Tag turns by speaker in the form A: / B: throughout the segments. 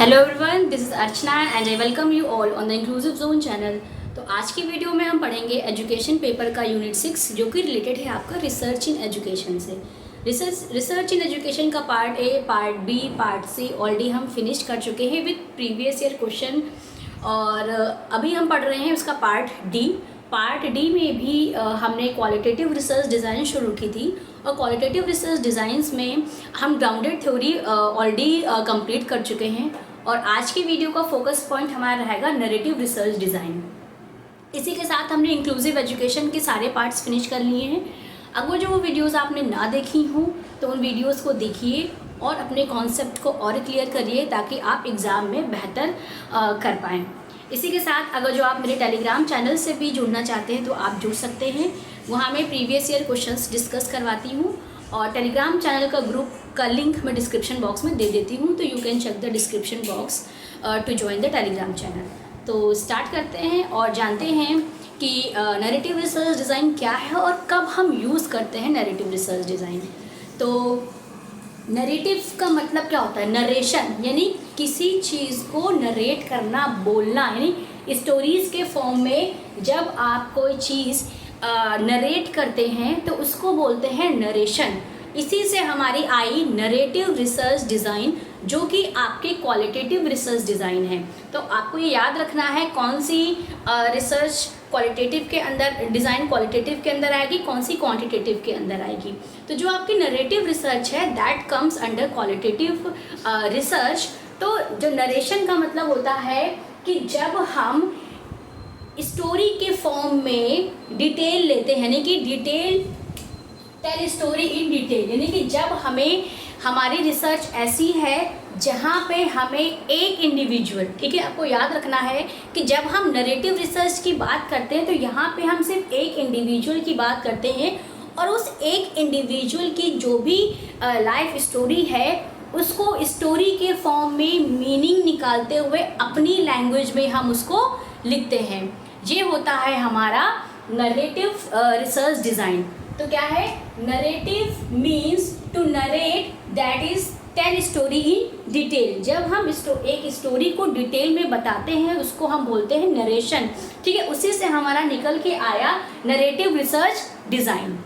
A: Hello everyone, this is Archana and I welcome you all on the inclusive zone channel. तो आज की video में हम पढ़ेंगे एजुकेशन पेपर का यूनिट 6 जो कि रिलेटेड है आपका रिसर्च इन एजुकेशन से। रिसर्च इन एजुकेशन का part A, part B, part C already हम फिनिश कर चुके हैं विद प्रीवियस ईयर क्वेश्चन और अभी हम पढ़ रहे हैं उसका पार्ट डी। पार्ट डी में भी हमने क्वालिटेटिव रिसर्च डिज़ाइन शुरू की थी और क्वालिटेटिव रिसर्च डिज़ाइंस में हम ग्राउंडेड थ्योरी ऑलरेडी कंप्लीट कर चुके हैं और आज की वीडियो का फोकस पॉइंट हमारा रहेगा नरेटिव रिसर्च डिज़ाइन। इसी के साथ हमने इंक्लूसिव एजुकेशन के सारे पार्ट्स फिनिश कर लिए हैं। अगर जो वो वीडियोज़ आपने ना देखी हों तो उन वीडियोज़ को देखिए और अपने कॉन्सेप्ट को और क्लियर करिए ताकि आप एग्ज़ाम में बेहतर कर पाएँ। इसी के साथ अगर जो आप मेरे टेलीग्राम चैनल से भी जुड़ना चाहते हैं तो आप जुड़ सकते हैं। वहाँ मैं प्रीवियस ईयर क्वेश्चंस डिस्कस करवाती हूँ और टेलीग्राम चैनल का ग्रुप का लिंक मैं डिस्क्रिप्शन बॉक्स में दे देती हूँ, तो you can check the description box to join the Telegram channel. तो स्टार्ट करते हैं और जानते हैं कि नैरेटिव रिसर्च डिज़ाइन क्या है और कब हम यूज़ करते हैं नैरेटिव रिसर्च डिज़ाइन। तो नरेटिव का मतलब क्या होता है? नरेशन, यानी किसी चीज़ को नरेट करना, बोलना, यानी स्टोरीज़ के फॉर्म में जब आप कोई चीज़ नरेट करते हैं तो उसको बोलते हैं नरेशन। इसी से हमारी आई नरेटिव रिसर्च डिज़ाइन जो कि आपके क्वालिटेटिव रिसर्च डिज़ाइन है। तो आपको ये याद रखना है कौन सी रिसर्च क्वालिटेटिव के अंदर, डिज़ाइन क्वालिटेटिव के अंदर आएगी, कौन सी क्वांटिटेटिव के अंदर आएगी। तो जो आपकी नरेटिव रिसर्च है that comes under qualitative research. तो जो नरेशन का मतलब होता है कि जब हम स्टोरी के फॉर्म में डिटेल लेते हैं, यानी कि detail tell story in detail, यानी कि जब हमें हमारी रिसर्च ऐसी है जहाँ पे हमें एक इंडिविजुअल, ठीक है, आपको याद रखना है कि जब हम नरेटिव रिसर्च की बात करते हैं तो यहाँ पे हम सिर्फ एक इंडिविजुअल की बात करते हैं और उस एक इंडिविजुअल की जो भी लाइफ स्टोरी है उसको स्टोरी के फॉर्म में मीनिंग निकालते हुए अपनी लैंग्वेज में हम उसको लिखते हैं। ये होता है हमारा नरेटिव रिसर्च डिज़ाइन। तो क्या है? Narrative means to narrate, that is tell story in detail. जब हम एक स्टोरी को डिटेल में बताते हैं उसको हम बोलते हैं नरेशन, ठीक है। उसी से हमारा निकल के आया नरेटिव रिसर्च डिज़ाइन।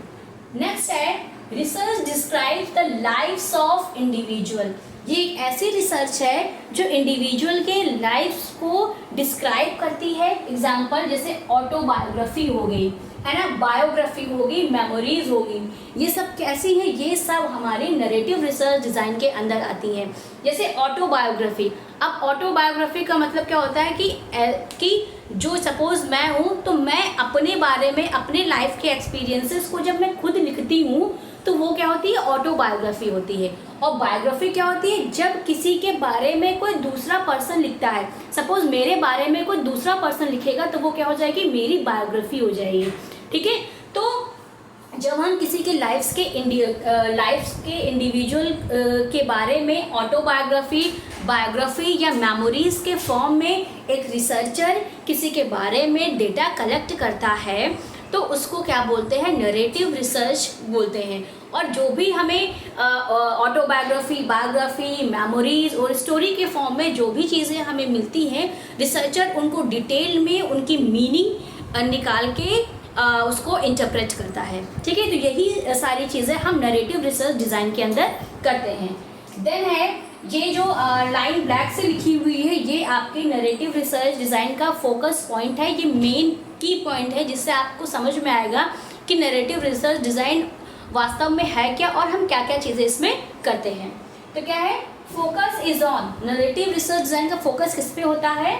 A: नेक्स्ट है research describes the lifes of individual. ये एक ऐसी रिसर्च है जो इंडिविजुअल के लाइफ्स को डिस्क्राइब करती है। एग्जाम्पल जैसे ऑटोबायोग्राफी हो गई, है ना, बायोग्राफी होगी, मेमोरीज होगी, ये सब कैसी है? ये सब हमारी नरेटिव रिसर्च डिज़ाइन के अंदर आती हैं। जैसे ऑटोबायोग्राफी। अब ऑटोबायोग्राफी का मतलब क्या होता है कि जो सपोज मैं हूँ तो मैं अपने बारे में, अपने लाइफ के एक्सपीरियंसेस को जब मैं खुद लिखती हूँ तो वो क्या होती है? ऑटोबायोग्राफी होती है। और बायोग्राफी क्या होती है? जब किसी के बारे में कोई दूसरा पर्सन लिखता है, सपोज मेरे बारे में कोई दूसरा पर्सन लिखेगा तो वो क्या हो जाएगी? मेरी बायोग्राफी हो जाएगी, ठीक है। तो जब हम किसी के लाइफ्स के इंडिविजुअल के बारे में ऑटोबायोग्राफी, बायोग्राफी या मेमोरीज के फॉर्म में एक रिसर्चर किसी के बारे में डेटा कलेक्ट करता है तो उसको क्या बोलते हैं? नरेटिव रिसर्च बोलते हैं। और जो भी हमें ऑटोबायोग्राफी, बायोग्राफी, मेमोरीज और स्टोरी के फॉर्म में जो भी चीज़ें हमें मिलती हैं, रिसर्चर उनको डिटेल में उनकी मीनिंग निकाल के उसको इंटरप्रेट करता है, ठीक है। तो यही सारी चीज़ें हम नरेटिव रिसर्च डिज़ाइन के अंदर करते हैं। देन है ये जो लाइन ब्लैक से लिखी हुई है, ये आपकी नरेटिव रिसर्च डिज़ाइन का फोकस पॉइंट है, ये मेन की पॉइंट है जिससे आपको समझ में आएगा कि नरेटिव रिसर्च डिज़ाइन वास्तव में है क्या और हम क्या क्या चीज़ें इसमें करते हैं। तो क्या है? Focus is on. Narrative research design का फोकस किस पे होता है?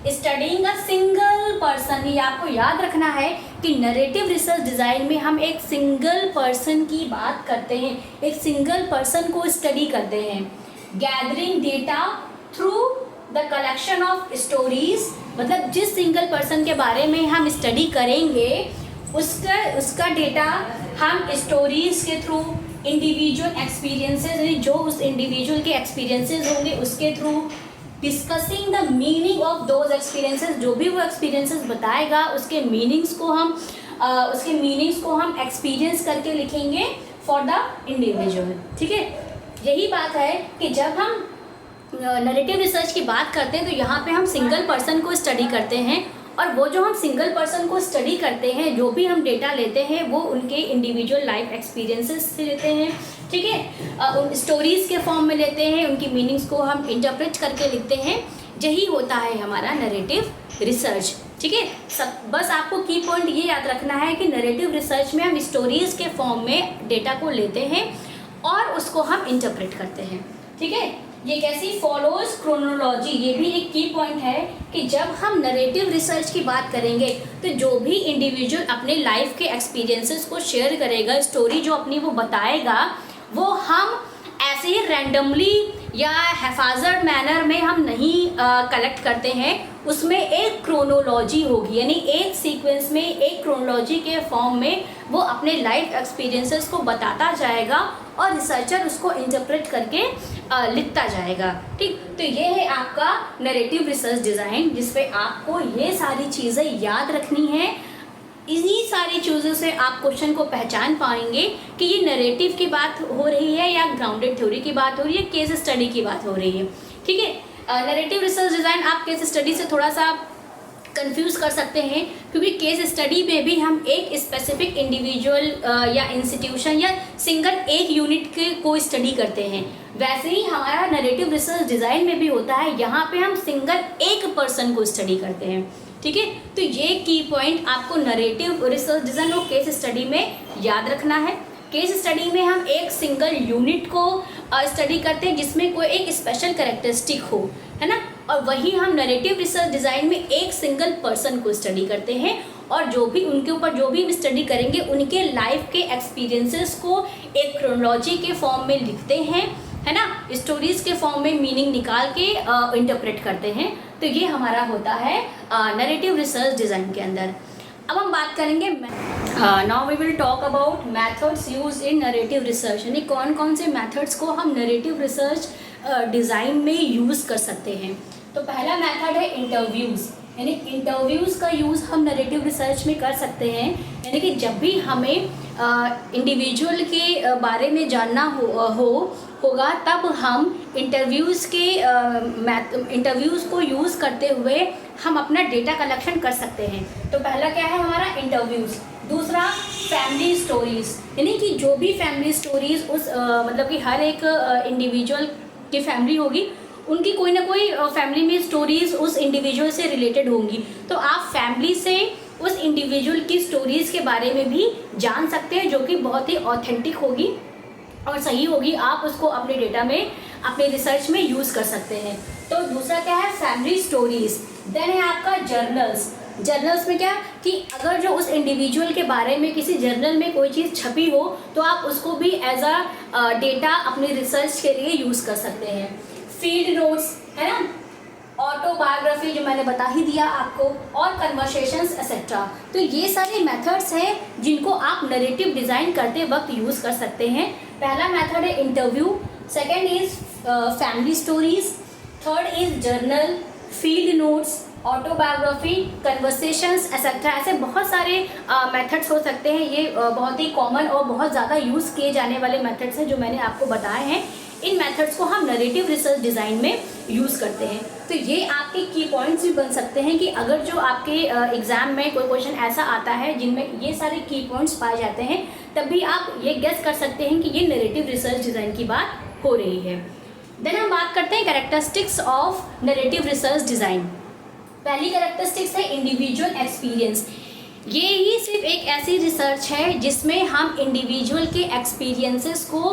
A: Studying a single person. ये आपको याद रखना है कि नरेटिव रिसर्च डिज़ाइन में हम एक सिंगल पर्सन की बात करते हैं, एक सिंगल पर्सन को स्टडी करते हैं। Gathering data through the collection of stories, मतलब जिस सिंगल पर्सन के बारे में हम स्टडी करेंगे उसका डेटा हम स्टोरीज के थ्रू, इंडिविजुअल एक्सपीरियंसेस, यानी जो उस इंडिविजुअल के एक्सपीरियंसेस होंगे उसके through, discussing the meaning of those experiences, जो भी वो एक्सपीरियंसेस बताएगा उसके मीनिंग्स को हम एक्सपीरियंस करके लिखेंगे फॉर द इंडिविजुअल, ठीक है। यही बात है कि जब हम नरेटिव रिसर्च की बात करते हैं तो यहाँ पे हम सिंगल पर्सन को स्टडी करते हैं, और वो जो हम सिंगल पर्सन को स्टडी करते हैं, जो भी हम डेटा लेते हैं वो उनके इंडिविजुअल लाइफ एक्सपीरियंसेस से लेते हैं, ठीक है, उन स्टोरीज़ के फॉर्म में लेते हैं, उनकी मीनिंग्स को हम इंटरप्रेट करके लिखते हैं। यही होता है हमारा नरेटिव रिसर्च, ठीक है। सब बस आपको की पॉइंट ये याद रखना है कि नरेटिव रिसर्च में हम स्टोरीज़ के फॉर्म में डेटा को लेते हैं और उसको हम इंटरप्रेट करते हैं, ठीक है। ये कैसी फॉलोज क्रोनोलॉजी, ये भी एक की पॉइंट है कि जब हम नरेटिव रिसर्च की बात करेंगे तो जो भी इंडिविजुअल अपने लाइफ के एक्सपीरियंसेस को शेयर करेगा, स्टोरी जो अपनी वो बताएगा, वो हम ऐसे ही रैंडमली या हैफाजर्ड मैनर में हम नहीं कलेक्ट करते हैं। उसमें एक क्रोनोलॉजी होगी, यानी एक सीक्वेंस में, एक क्रोनोलॉजी के फॉर्म में वो अपने लाइफ एक्सपीरियंसेस को बताता जाएगा और रिसर्चर उसको इंटरप्रेट करके लिखता जाएगा, ठीक। तो ये है आपका नरेटिव रिसर्च डिज़ाइन, जिसपे आपको ये सारी चीज़ें याद रखनी है। इन्हीं सारी चीज़ों से आप क्वेश्चन को पहचान पाएंगे कि ये नरेटिव की बात हो रही है या ग्राउंडेड थ्योरी की बात हो रही है, केस स्टडी की बात हो रही है, ठीक है। नरेटिव रिसर्च डिज़ाइन आप केस स्टडी से थोड़ा सा कंफ्यूज कर सकते हैं, क्योंकि केस स्टडी में भी हम एक स्पेसिफिक इंडिविजुअल या इंस्टीट्यूशन या सिंगल एक यूनिट के को स्टडी करते हैं। वैसे ही हमारा नरेटिव रिसर्च डिज़ाइन में भी होता है, यहाँ पे हम सिंगल एक पर्सन को स्टडी करते हैं, ठीक है। तो ये की पॉइंट आपको नरेटिव रिसर्च डिज़ाइन और केस स्टडी में याद रखना है। केस स्टडी में हम एक सिंगल यूनिट को स्टडी करते हैं जिसमें कोई एक स्पेशल कैरेक्टरिस्टिक हो, है ना, और वही हम नरेटिव रिसर्च डिज़ाइन में एक सिंगल पर्सन को स्टडी करते हैं और जो भी उनके ऊपर जो भी हम स्टडी करेंगे उनके लाइफ के एक्सपीरियंसेस को एक क्रोनोलॉजी के फॉर्म में लिखते हैं, है ना, स्टोरीज़ के फॉर्म में मीनिंग निकाल के इंटरप्रेट करते हैं। तो ये हमारा होता है नरेटिव रिसर्च डिज़ाइन के अंदर। अब हम बात करेंगे now we will talk about methods use in narrative research, यानी कौन कौन से मेथड्स को हम नरेटिव रिसर्च डिज़ाइन में यूज़ कर सकते हैं। तो पहला मेथड है इंटरव्यूज़, यानी इंटरव्यूज़ का यूज़ हम नरेटिव रिसर्च में कर सकते हैं। यानी कि जब भी हमें इंडिविजुअल के बारे में जानना होगा तब हम इंटरव्यूज़ को यूज़ करते हुए हम अपना डेटा कलेक्शन कर सकते हैं। तो पहला क्या है हमारा इंटरव्यूज़। दूसरा फैमिली स्टोरीज़, यानी कि जो भी फैमिली स्टोरीज़ उस मतलब कि हर एक इंडिविजुअल की फैमिली होगी, उनकी कोई ना कोई फैमिली में स्टोरीज़ उस इंडिविजुअल से रिलेटेड होंगी, तो आप फैमिली से उस इंडिविजुअल की स्टोरीज़ के बारे में भी जान सकते हैं, जो कि बहुत ही ऑथेंटिक होगी और सही होगी। आप उसको अपने डेटा में, अपने रिसर्च में यूज़ कर सकते हैं। तो दूसरा क्या है फैमिली स्टोरीज़। देन है आपका जर्नल्स। जर्नल्स में क्या कि अगर जो उस इंडिविजुअल के बारे में किसी जर्नल में कोई चीज़ छपी हो तो आप उसको भी एज अ डेटा अपने रिसर्च के लिए यूज़ कर सकते हैं। फील्ड नोट्स, है ना, ऑटोबायोग्राफी जो मैंने बता ही दिया आपको, और कन्वर्सेशंस एक्सेट्रा। तो ये सारे मेथड्स हैं जिनको आप नरेटिव डिज़ाइन करते वक्त यूज़ कर सकते हैं। पहला मेथड है interview, second is family stories, third is journal, field notes, autobiography, conversations etcetera. ऐसे बहुत सारे मेथड्स हो सकते हैं। ये बहुत ही कॉमन और बहुत ज़्यादा यूज़ किए जाने वाले मेथड्स हैं जो मैंने आपको बताए हैं। इन मेथड्स को हम नरेटिव रिसर्च डिज़ाइन में यूज़ करते हैं। तो ये आपके की पॉइंट्स भी बन सकते हैं कि अगर जो आपके एग्ज़ाम में कोई क्वेश्चन ऐसा आता है जिनमें ये सारे की पॉइंट्स पाए जाते हैं, तब भी आप ये गेस कर सकते हैं कि ये नरेटिव रिसर्च डिज़ाइन की बात हो रही है। देन हम बात करते हैं characteristics of narrative research design. पहली कैरेक्टरिस्टिक्स है इंडिविजुअल एक्सपीरियंस। ये ही सिर्फ एक ऐसी रिसर्च है जिसमें हम इंडिविजुअल के एक्सपीरियंसेस को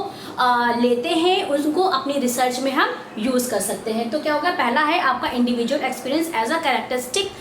A: लेते हैं, उनको अपनी रिसर्च में हम यूज़ कर सकते हैं। तो क्या होगा, पहला है आपका individual experience as a characteristic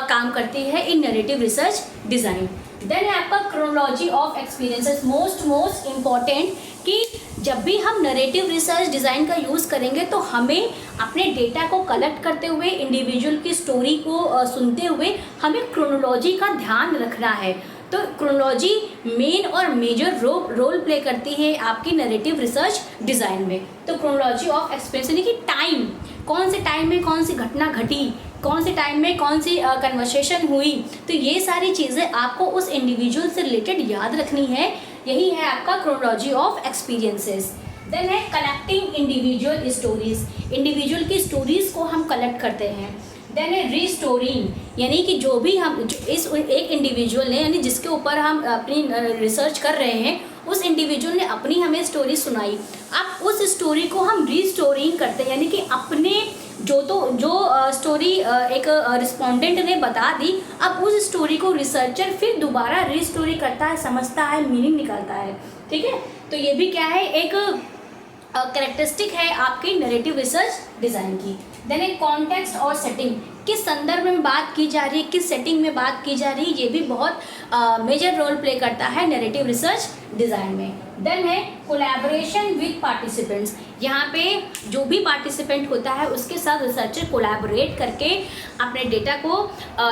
A: काम करती है in narrative research design. Then है आपका chronology of experiences, most important, कि जब भी हम नरेटिव रिसर्च डिज़ाइन का यूज़ करेंगे तो हमें अपने डेटा को कलेक्ट करते हुए, इंडिविजुअल की स्टोरी को सुनते हुए हमें क्रोनोलॉजी का ध्यान रखना है। तो क्रोनोलॉजी मेन और मेजर रोल प्ले करती है आपकी नरेटिव रिसर्च डिज़ाइन में। तो क्रोनोलॉजी ऑफ एक्सपीरियंस यानी कि टाइम, कौन से टाइम में कौन सी घटना घटी, कौन से टाइम में कौन सी कन्वर्सेशन हुई, तो ये सारी चीज़ें आपको उस इंडिविजुअल से रिलेटेड याद रखनी है। यही है आपका क्रोनोलॉजी ऑफ एक्सपीरियंसेस। देन है कलेक्टिंग इंडिविजुअल स्टोरीज, इंडिविजुअल की स्टोरीज को हम कलेक्ट करते हैं। देन है रीस्टोरिंग, यानी कि जो भी हम इस एक इंडिविजुअल ने, यानी जिसके ऊपर हम अपनी रिसर्च कर रहे हैं, उस इंडिविजुअल ने अपनी हमें स्टोरी सुनाई, अब उस स्टोरी को हम रीस्टोरिंग करते हैं, यानी कि अपने जो स्टोरी एक रिस्पोंडेंट ने बता दी, अब उस स्टोरी को रिसर्चर फिर दोबारा रीस्टोरी करता है, समझता है, मीनिंग निकालता है। ठीक है, तो ये भी क्या है, एक कैरेक्टरिस्टिक है आपकी नैरेटिव रिसर्च डिज़ाइन की। देन एक कॉन्टेक्स्ट और सेटिंग, किस संदर्भ में बात की जा रही है, किस सेटिंग में बात की जा रही है, ये भी बहुत मेजर रोल प्ले करता है नैरेटिव रिसर्च डिज़ाइन में। देन है कोलैबोरेशन विद पार्टिसिपेंट्स, यहाँ पे जो भी पार्टिसिपेंट होता है उसके साथ रिसर्चर कोलैबोरेट करके अपने डेटा को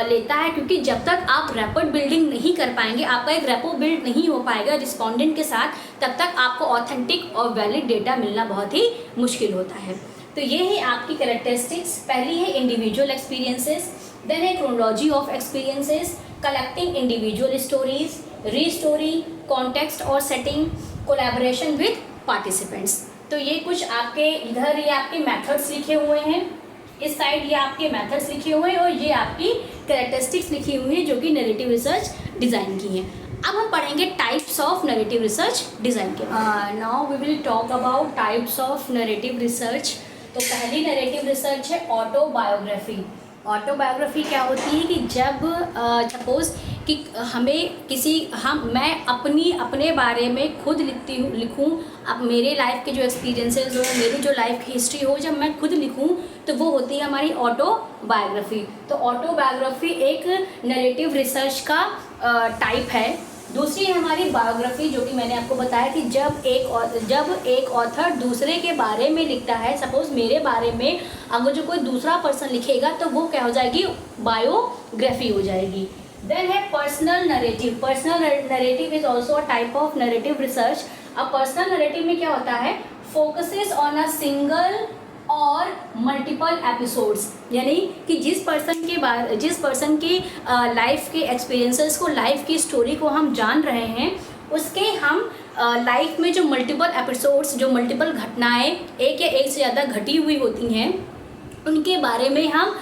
A: लेता है, क्योंकि जब तक आप रैपिड बिल्डिंग नहीं कर पाएंगे, आपका एक रैपो बिल्ड नहीं हो पाएगा रिस्पोंडेंट के साथ, तब तक आपको ऑथेंटिक और वैलिड डेटा मिलना बहुत ही मुश्किल होता है। तो ये है आपकी कैरेक्टरिस्टिक्स। पहली है इंडिविजुअल एक्सपीरियंसेस, देन है chronology of experiences, collecting individual stories, restory, context और सेटिंग, कोलैबोरेशन विद पार्टिसिपेंट्स। तो ये कुछ आपके इधर ये आपके मेथड्स लिखे हुए हैं, इस साइड ये आपके मेथड्स लिखे हुए हैं, और ये आपकी कैरेक्टरिस्टिक्स लिखी हुई है जो कि नैरेटिव रिसर्च डिज़ाइन की हैं। अब हम पढ़ेंगे types of narrative research design के। Now we will talk about types of narrative research. तो पहली नैरेटिव रिसर्च है ऑटोबायोग्राफी। ऑटोबायोग्राफी क्या होती है कि जब सपोज़ कि मैं अपने बारे में खुद लिखूं, अब मेरे लाइफ के जो एक्सपीरियंसेस हो, मेरी जो लाइफ की हिस्ट्री हो, जब मैं खुद लिखूं तो वो होती है हमारी ऑटोबायोग्राफी। तो ऑटोबायोग्राफी एक नैरेटिव रिसर्च का टाइप है। दूसरी है हमारी बायोग्राफी, जो कि मैंने आपको बताया कि जब एक ऑथर दूसरे के बारे में लिखता है, सपोज़ मेरे बारे में अगर जो कोई दूसरा पर्सन लिखेगा तो वो क्या हो जाएगी, बायोग्राफी हो जाएगी। देन है personal narrative. Personal narrative is also a type of narrative research. अब पर्सनल नैरेटिव में क्या होता है, फोकसेस ऑन अ सिंगल और मल्टीपल एपिसोड्स, यानी कि जिस पर्सन के लाइफ के एक्सपीरियंसेस को, लाइफ की स्टोरी को हम जान रहे हैं, उसके हम लाइफ में जो मल्टीपल एपिसोड्स, जो मल्टीपल घटनाएं एक या एक से ज़्यादा घटी हुई होती हैं, उनके बारे में हम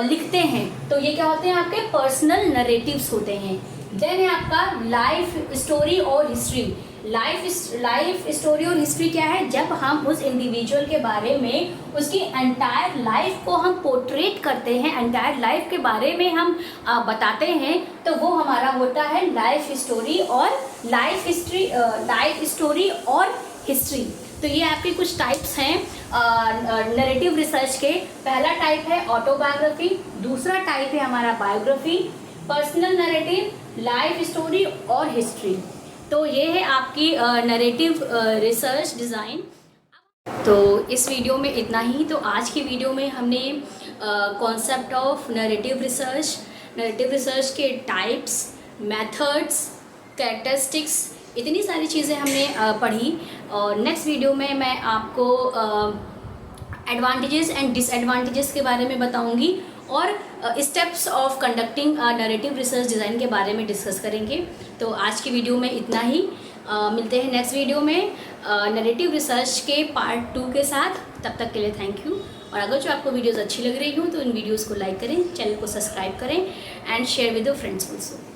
A: लिखते हैं। तो ये क्या होते हैं, आपके पर्सनल नैरेटिव्स होते हैं। देन है आपका लाइफ स्टोरी और हिस्ट्री। लाइफ स्टोरी और हिस्ट्री क्या है, जब हम उस इंडिविजुअल के बारे में, उसकी एंटायर लाइफ को हम पोर्ट्रेट करते हैं, एंटायर लाइफ के बारे में हम बताते हैं, तो वो हमारा होता है लाइफ स्टोरी और हिस्ट्री। तो ये आपके कुछ टाइप्स हैं नैरेटिव रिसर्च के। पहला टाइप है ऑटोबायोग्राफी, दूसरा टाइप है हमारा biography, personal narrative, life story और हिस्ट्री। तो ये है आपकी नैरेटिव रिसर्च डिज़ाइन। तो इस वीडियो में इतना ही। तो आज की वीडियो में हमने कॉन्सेप्ट ऑफ नैरेटिव रिसर्च के टाइप्स, मेथड्स, कैरेक्टरिस्टिक्स, इतनी सारी चीज़ें हमने पढ़ी। और नेक्स्ट वीडियो में मैं आपको एडवांटेजेस एंड डिसएडवांटेजेस के बारे में बताऊंगी, और steps of conducting narrative research design के बारे में डिस्कस करेंगे। तो आज की वीडियो में इतना ही। मिलते हैं नेक्स्ट वीडियो में नैरेटिव रिसर्च के पार्ट 2 के साथ। तब तक के लिए थैंक यू। और अगर जो आपको वीडियोज़ अच्छी लग रही हो तो इन वीडियोज़ को लाइक करें, चैनल को सब्सक्राइब करें and share with your friends also.